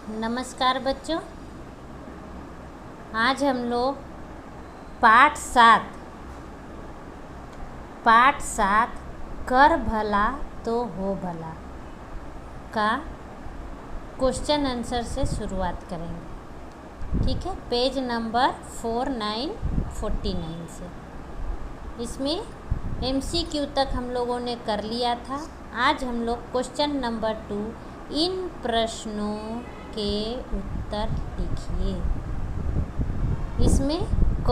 नमस्कार बच्चों। आज हम लोग पाठ सात कर भला तो हो भला का क्वेश्चन आंसर से शुरुआत करेंगे। ठीक है, पेज नंबर 4949 से। इसमें MCQ तक हम लोगों ने कर लिया था। आज हम लोग क्वेश्चन नंबर 2 इन प्रश्नों के उत्तर लिखिए। इसमें क,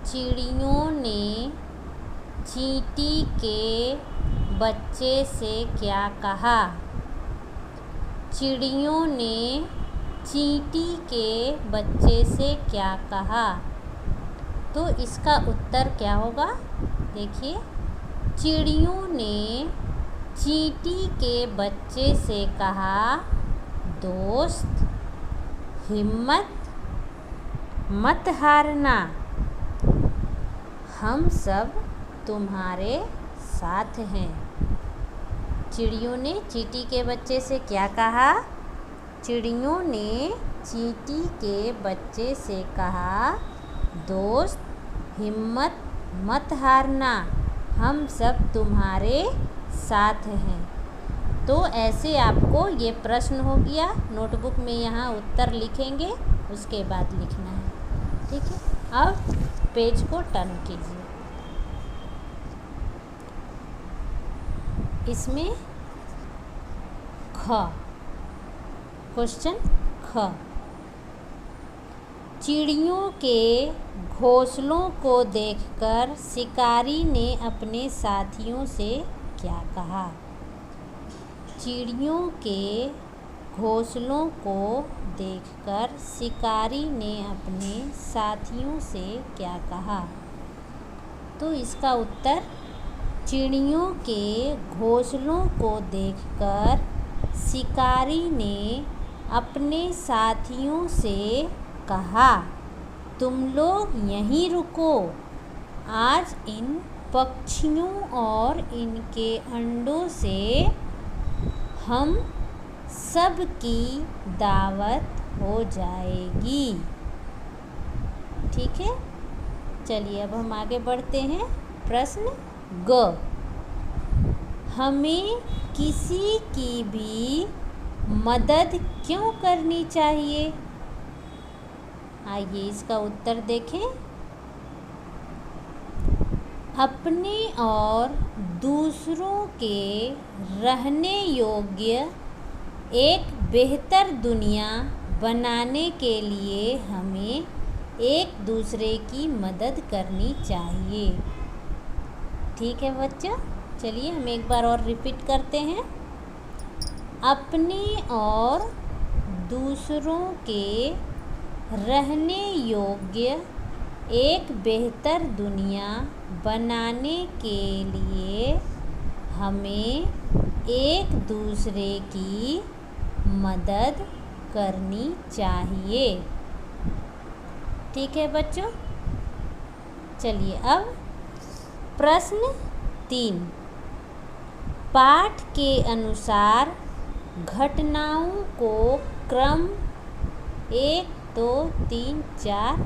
चिड़ियों ने चींटी के बच्चे से क्या कहा? चिड़ियों ने चींटी के बच्चे से क्या कहा? तो इसका उत्तर क्या होगा? देखिए, चिड़ियों ने चींटी के बच्चे से कहा, दोस्त हिम्मत मत हारना, हम सब तुम्हारे साथ हैं। चिड़ियों ने चींटी के बच्चे से क्या कहा? चिड़ियों ने चींटी के बच्चे से कहा, दोस्त हिम्मत मत हारना, हम सब तुम्हारे साथ हैं। तो ऐसे आपको ये प्रश्न हो गया। नोटबुक में यहाँ उत्तर लिखेंगे, उसके बाद लिखना है। ठीक है, अब पेज को टर्न कीजिए। इसमें ख, क्वेश्चन ख, चिड़ियों के घोंसलों को देखकर शिकारी ने अपने साथियों से क्या कहा? चिड़ियों के घोंसलों को देखकर शिकारी ने अपने साथियों से क्या कहा? तो इसका उत्तर, चिड़ियों के घोंसलों को देखकर शिकारी ने अपने साथियों से कहा, तुम लोग यहीं रुको, आज इन पक्षियों और इनके अंडों से हम सब की दावत हो जाएगी। ठीक है, चलिए अब हम आगे बढ़ते हैं। प्रश्न ग, हमें किसी की भी मदद क्यों करनी चाहिए? आइए इसका उत्तर देखें। अपने और दूसरों के रहने योग्य एक बेहतर दुनिया बनाने के लिए हमें एक दूसरे की मदद करनी चाहिए। ठीक है बच्चा, चलिए हम एक बार और रिपीट करते हैं। अपने और दूसरों के रहने योग्य एक बेहतर दुनिया बनाने के लिए हमें एक दूसरे की मदद करनी चाहिए। ठीक है बच्चों, चलिए अब प्रश्न 3, पाठ के अनुसार घटनाओं को क्रम 1 2 3 4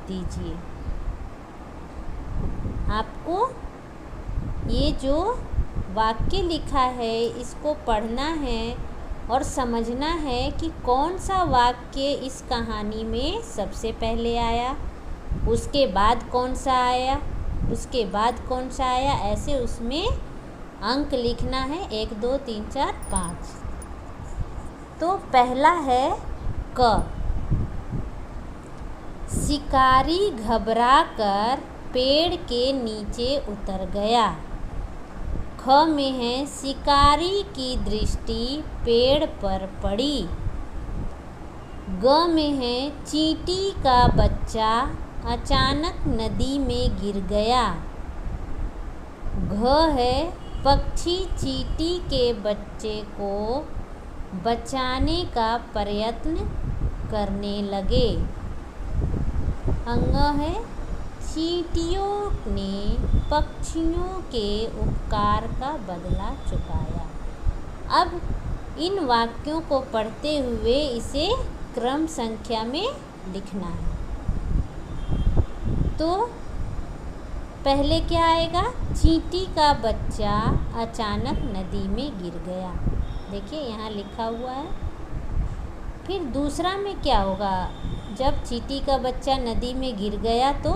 दीजिए। आपको ये जो वाक्य लिखा है इसको पढ़ना है और समझना है कि कौन सा वाक्य इस कहानी में सबसे पहले आया, उसके बाद कौन सा आया, उसके बाद कौन सा आया, ऐसे उसमें अंक लिखना है 1 2 3 4 5। तो पहला है क, शिकारी घबराकर पेड़ के नीचे उतर गया। ख में है शिकारी की दृष्टि पेड़ पर पड़ी। ग में है चींटी का बच्चा अचानक नदी में गिर गया। घ है पक्षी चींटी के बच्चे को बचाने का प्रयत्न करने लगे। अंग है चींटियों ने पक्षियों के उपकार का बदला चुकाया। अब इन वाक्यों को पढ़ते हुए इसे क्रम संख्या में लिखना है। तो पहले क्या आएगा? चींटी का बच्चा अचानक नदी में गिर गया। देखिए यहाँ लिखा हुआ है। फिर दूसरा में क्या होगा? जब चींटी का बच्चा नदी में गिर गया तो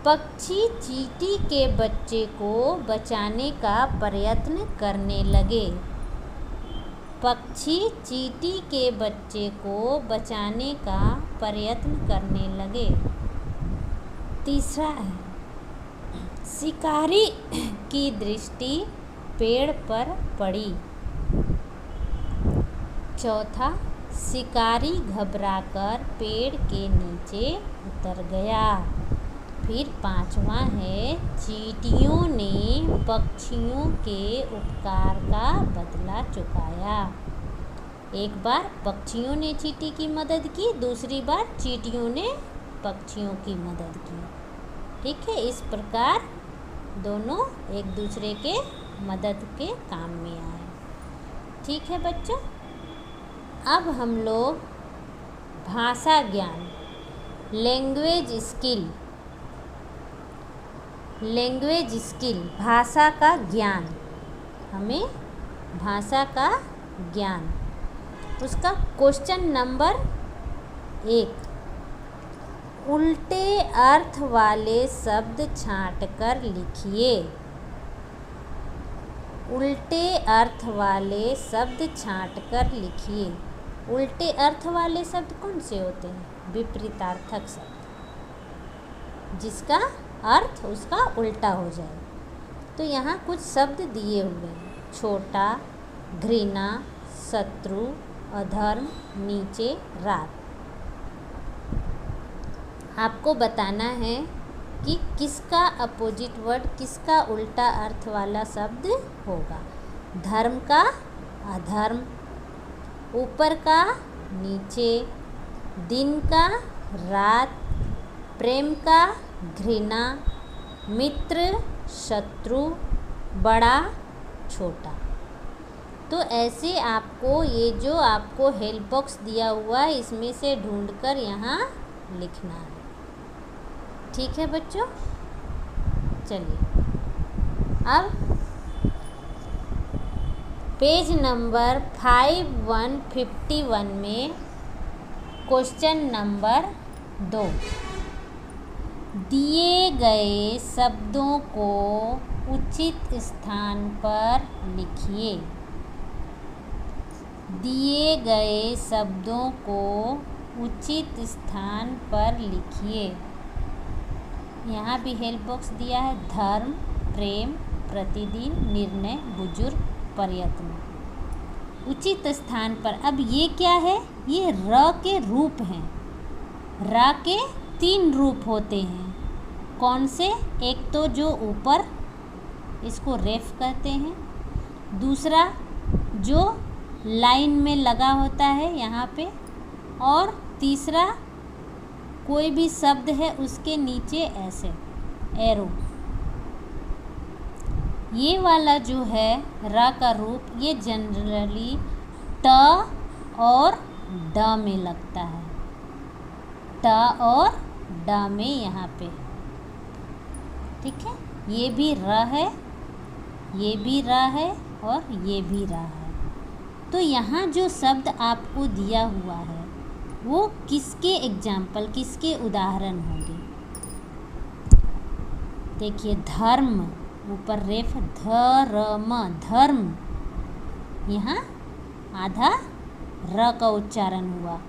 पक्षी चींटी के बच्चे को बचाने का प्रयत्न करने लगे। पक्षी चींटी के बच्चे को बचाने का प्रयत्न करने लगे। तीसरा है, शिकारी की दृष्टि पेड़ पर पड़ी। चौथा, शिकारी घबराकर पेड़ के नीचे उतर गया। फिर पांचवा है, चींटियों ने पक्षियों के उपकार का बदला चुकाया। एक बार पक्षियों ने चींटी की मदद की, दूसरी बार चींटियों ने पक्षियों की मदद की। ठीक है, इस प्रकार दोनों एक दूसरे के मदद के काम में आए। ठीक है बच्चों, अब हम लोग भाषा ज्ञान, लैंग्वेज स्किल, भाषा का ज्ञान, हमें भाषा का ज्ञान, उसका क्वेश्चन नंबर 1, उल्टे अर्थ वाले शब्द छांटकर लिखिए। उल्टे अर्थ वाले शब्द छांटकर लिखिए। उल्टे अर्थ वाले शब्द कौन से होते हैं? विपरीतार्थक शब्द, जिसका अर्थ उसका उल्टा हो जाए। तो यहाँ कुछ शब्द दिए हुए हैं: छोटा, घृणा, शत्रु, अधर्म, नीचे, रात। आपको बताना है कि किसका अपोजिट वर्ड, किसका उल्टा अर्थ वाला शब्द होगा। धर्म का अधर्म, ऊपर का नीचे, दिन का रात, प्रेम का घृणा, मित्र शत्रु, बड़ा छोटा। तो ऐसे आपको ये जो आपको हेल्प बॉक्स दिया हुआ है, इसमें से ढूंढकर यहाँ लिखना है। ठीक है बच्चों, चलिए अब पेज नंबर 5151 में क्वेश्चन नंबर 2, दिए गए शब्दों को उचित स्थान पर लिखिए। दिए गए शब्दों को उचित स्थान पर लिखिए। यहाँ भी हेल्प बॉक्स दिया है: धर्म, प्रेम, प्रतिदिन, निर्णय, बुजुर्ग, प्रयत्न। उचित स्थान पर। अब ये क्या है? ये र के रूप हैं। र के 3 रूप होते हैं। कौन से? एक तो जो ऊपर, इसको रेफ कहते हैं। दूसरा जो लाइन में लगा होता है यहाँ पे। और तीसरा कोई भी शब्द है उसके नीचे ऐसे एरो। ये वाला जो है र का रूप, ये जनरली ट और ड में लगता है। ट और ड में यहाँ पे। ठीक है, ये भी र है, ये भी र है और ये भी र है। तो यहाँ जो शब्द आपको दिया हुआ है वो किसके एग्जाम्पल, किसके उदाहरण होंगे? देखिए, धर्म, ऊपर रेफ, धर्म, धर्म, यहाँ आधा र का उच्चारण हुआ।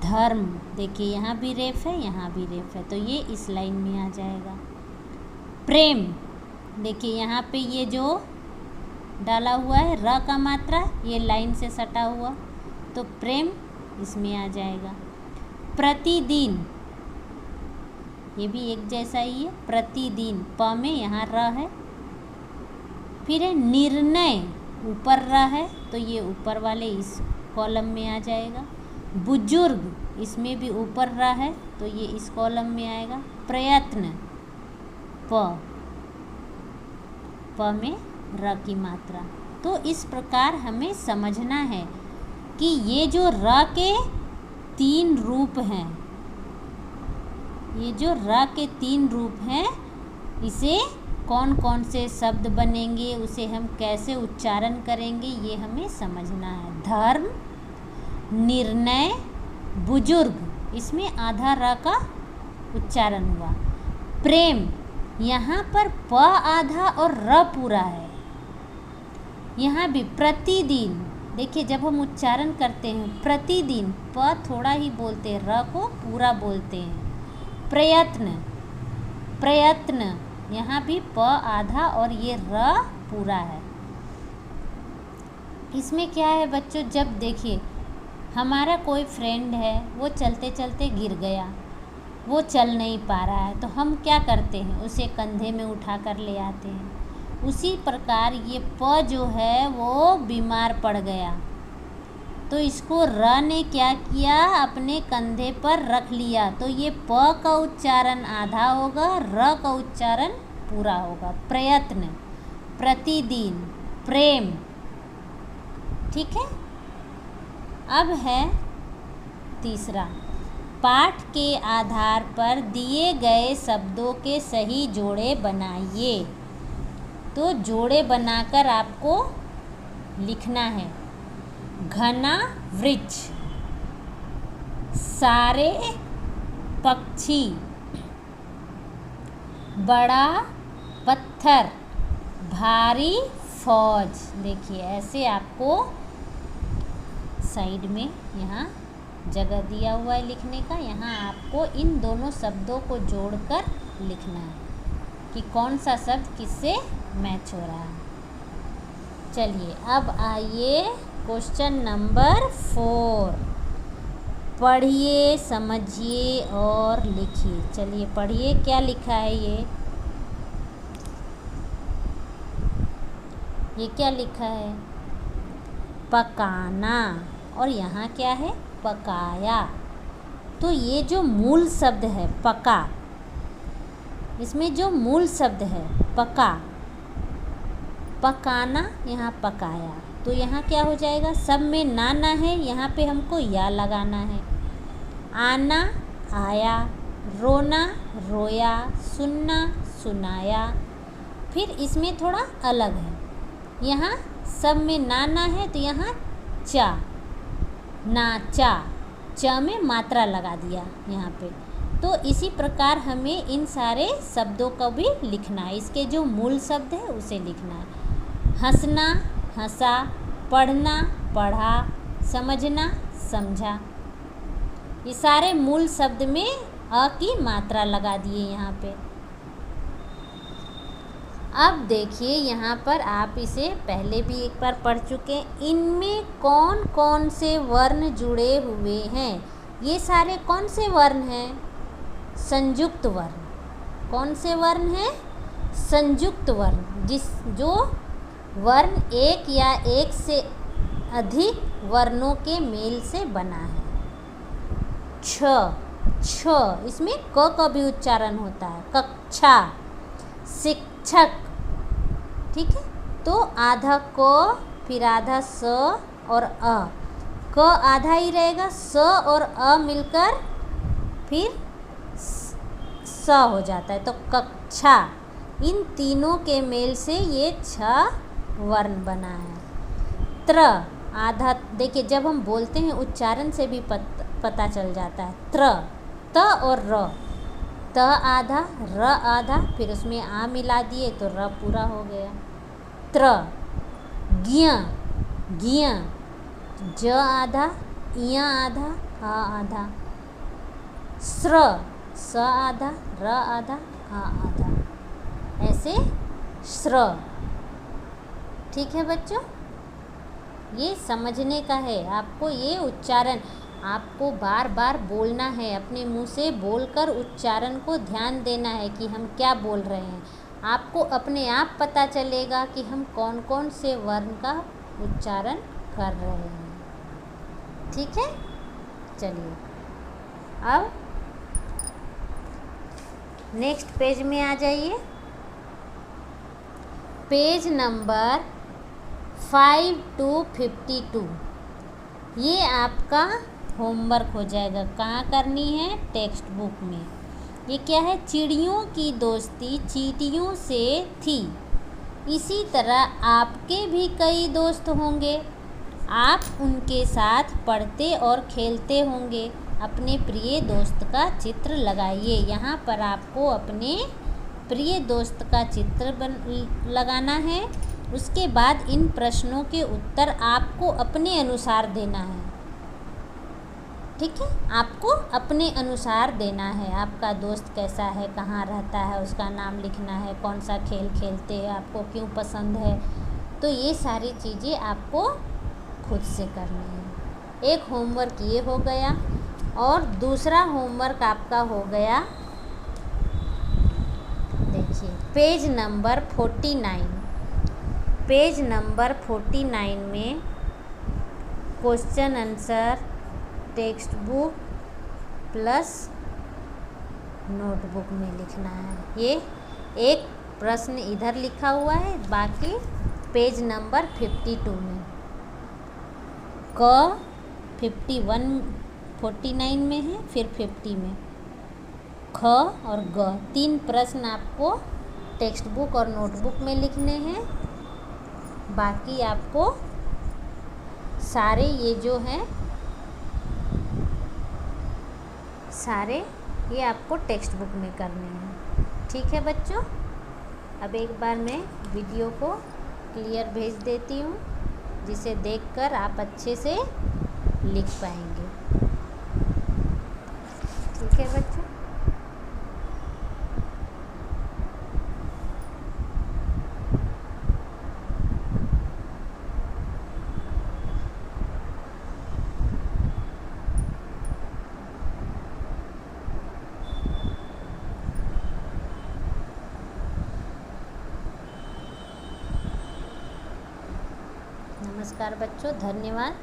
धर्म, देखिए यहाँ भी रेफ है, यहाँ भी रेफ है, तो ये इस लाइन में आ जाएगा। प्रेम, देखिए यहाँ पे ये जो डाला हुआ है र का मात्रा, ये लाइन से सटा हुआ, तो प्रेम इसमें आ जाएगा। प्रतिदिन, ये भी एक जैसा ही है। प्रतिदिन, प में यहाँ र है। फिर है निर्णय, ऊपर र है, तो ये ऊपर वाले इस कॉलम में आ जाएगा। बुजुर्ग, इसमें भी ऊपर र है, तो ये इस कॉलम में आएगा। प्रयत्न, प में र की मात्रा, तो इस प्रकार हमें समझना है कि ये जो र के 3 रूप हैं, ये जो र के 3 रूप हैं, इसे कौन कौन से शब्द बनेंगे, उसे हम कैसे उच्चारण करेंगे, ये हमें समझना है। धर्म, निर्णय, बुजुर्ग, इसमें आधा र का उच्चारण हुआ। प्रेम, यहाँ पर प आधा और र पूरा है। यहाँ भी प्रतिदिन, देखिए जब हम उच्चारण करते हैं प्रतिदिन, प थोड़ा ही बोलते हैं, र को पूरा बोलते हैं। प्रयत्न, प्रयत्न, यहाँ भी प आधा और ये र पूरा है। इसमें क्या है बच्चों, जब देखिए हमारा कोई फ्रेंड है, वो चलते चलते गिर गया, वो चल नहीं पा रहा है, तो हम क्या करते हैं, उसे कंधे में उठा कर ले आते हैं। उसी प्रकार ये प जो है वो बीमार पड़ गया, तो इसको र ने क्या किया, अपने कंधे पर रख लिया, तो ये प का उच्चारण आधा होगा, र का उच्चारण पूरा होगा। प्रयत्न, प्रतिदिन, प्रेम, ठीक है। अब है तीसरा, पाठ के आधार पर दिए गए शब्दों के सही जोड़े बनाइए। तो जोड़े बनाकर आपको लिखना है। घना वृक्ष, सारे पक्षी, बड़ा पत्थर, भारी फौज। देखिए ऐसे आपको साइड में यहाँ जगह दिया हुआ है लिखने का, यहाँ आपको इन दोनों शब्दों को जोड़कर लिखना है कि कौन सा शब्द किससे मैच हो रहा है। चलिए अब आइए क्वेश्चन नंबर 4। पढ़िए, समझिए और लिखिए। चलिए पढ़िए, क्या लिखा है ये क्या लिखा है, पकाना, और यहाँ क्या है, पकाया। तो ये जो मूल शब्द है पका, इसमें जो मूल शब्द है पका, पकाना, यहाँ पकाया, तो यहाँ क्या हो जाएगा, सब में ना है, यहाँ पे हमको या लगाना है। आना, आया, रोना, रोया, सुनना, सुनाया। फिर इसमें थोड़ा अलग है, यहाँ सब में ना है, तो यहाँ चा, नाचा, च में मात्रा लगा दिया यहाँ पे। तो इसी प्रकार हमें इन सारे शब्दों को भी लिखना है, इसके जो मूल शब्द है उसे लिखना है। हंसना, हंसा, पढ़ना, पढ़ा, समझना, समझा। ये सारे मूल शब्द में अ की मात्रा लगा दिए यहाँ पे। अब देखिए यहाँ पर आप इसे पहले भी एक बार पढ़ चुके हैं। इनमें कौन कौन से वर्ण जुड़े हुए हैं, ये सारे कौन से वर्ण हैं, संयुक्त वर्ण। कौन से वर्ण हैं, संयुक्त वर्ण, जो वर्ण एक या एक से अधिक वर्णों के मेल से बना है। छ, इसमें क का भी उच्चारण होता है। कक्षा, शिक्षक, ठीक है। तो आधा क, फिर आधा स और अ, क आधा ही रहेगा, स और अ मिलकर फिर स हो जाता है, तो कक्षा। इन तीनों के मेल से ये छ वर्ण बना है। त्र, आधा, देखिए जब हम बोलते हैं उच्चारण से भी पता चल जाता है। त्र, त और र, त आधा, र आधा, फिर उसमें आ मिला दिए तो र पूरा हो गया। त्र, ज्ञ, ज्ञ, ज आधा, इया आधा, आ आधा। स्र, स आधा, र आधा, आ आधा, ऐसे स्र। ठीक है बच्चों, ये समझने का है आपको। ये उच्चारण आपको बार बार बोलना है, अपने मुंह से बोलकर उच्चारण को ध्यान देना है कि हम क्या बोल रहे हैं। आपको अपने आप पता चलेगा कि हम कौन कौन से वर्ण का उच्चारण कर रहे हैं। ठीक है, चलिए अब नेक्स्ट पेज में आ जाइए। पेज नंबर 5 to 52 ये आपका होमवर्क हो जाएगा। कहाँ करनी है? टेक्स्ट बुक में। ये क्या है? चिड़ियों की दोस्ती चींटियों से थी, इसी तरह आपके भी कई दोस्त होंगे। आप उनके साथ पढ़ते और खेलते होंगे। अपने प्रिय दोस्त का चित्र लगाइए। यहाँ पर आपको अपने प्रिय दोस्त का चित्र लगाना है। उसके बाद इन प्रश्नों के उत्तर आपको अपने अनुसार देना है। ठीक है, आपको अपने अनुसार देना है। आपका दोस्त कैसा है, कहाँ रहता है, उसका नाम लिखना है, कौन सा खेल खेलते हैं, आपको क्यों पसंद है। तो ये सारी चीज़ें आपको खुद से करनी है। एक होमवर्क ये हो गया और दूसरा होमवर्क आपका हो गया, देखिए पेज नंबर 49। पेज नंबर 49 में question answer text book plus notebook में लिखना है। ये एक प्रश्न इधर लिखा हुआ है, बाकी पेज नंबर 52 में क 49 में है, फिर 50 में ख और ग। 3 प्रश्न आपको टेक्स्ट बुक और नोटबुक में लिखने हैं। बाकी आपको सारे ये जो हैं सारे ये आपको टेक्स्ट बुक में करने हैं। ठीक है बच्चों, अब एक बार मैं वीडियो को क्लियर भेज देती हूँ, जिसे देखकर आप अच्छे से लिख पाएंगे। ठीक है बच्चों। नमस्कार बच्चों, धन्यवाद।